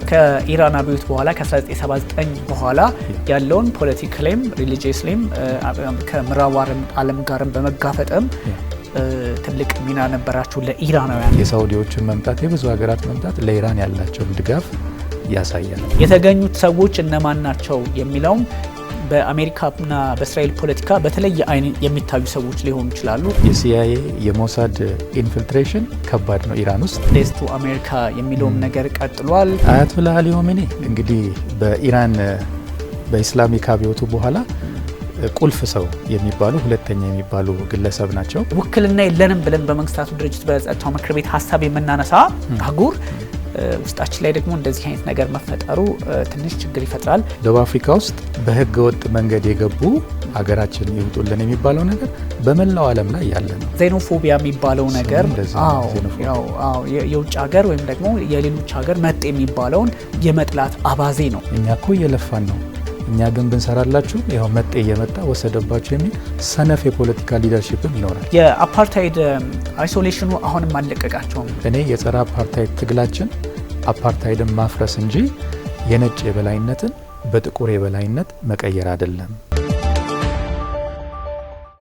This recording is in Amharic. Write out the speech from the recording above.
ከኢራን አብዮት በኋላ ከ1979 በኋላ ያለውን ፖለቲካሊም ሪሊጂየስሊም ከምዕራቡ ዓለም ጋርም በመጋፈጥም ትልቅ ሚና ነበራችሁ ለኢራናውያን። የሳውዲዎችን መምጣት የብዙ ሀገራት መምጣት ለኢራን ያላቸውን ድጋፍ ያሳያል። የተገኙት ሰዎች እነማን ናቸው የሚለውም በአሜሪካና በእስራኤል ፖለቲካ በተለየ አይን የሚታዩ ሰዎች ሊሆኑ ይችላሉ። የሲአይኤ የሞሳድ ኢንፊልትሬሽን ከባድ ነው ኢራን ውስጥ። ዴዝ ቱ አሜሪካ የሚለውም ነገር ቀጥሏል። አያቶላህ አሊ ኻሜኒ እንግዲህ በኢራን በኢስላሚክ አብዮቱ በኋላ ቁልፍ ሰው የሚባሉ ሁለተኛ የሚባሉ ግለሰብ ናቸው። ውክልና የለንም ብለን በመንግስታቱ ድርጅት በጸጥታው ምክር ቤት ሀሳብ የምናነሳ አህጉር ውስጣችን ላይ ደግሞ እንደዚህ አይነት ነገር መፈጠሩ ትንሽ ችግር ይፈጥራል። ደቡብ አፍሪካ ውስጥ በህገ ወጥ መንገድ የገቡ ሀገራችን ይውጡልን የሚባለው ነገር በመላው ዓለም ላይ ያለ ነው። ዜኖፎቢያ የሚባለው ነገር የውጭ ሀገር ወይም ደግሞ የሌሎች ሀገር መጤ የሚባለውን የመጥላት አባዜ ነው። እኛ እኮ እየለፋን ነው፣ እኛ ግን ብንሰራላችሁ ያው መጤ እየመጣ ወሰደባችሁ የሚል ሰነፍ የፖለቲካ ሊደርሺፕም ይኖራል። የአፓርታይድ አይሶሌሽኑ አሁንም አልለቀቃቸውም። እኔ የጸረ አፓርታይድ ትግላችን አፓርታይድን ማፍረስ እንጂ የነጭ የበላይነትን በጥቁር የበላይነት መቀየር አይደለም።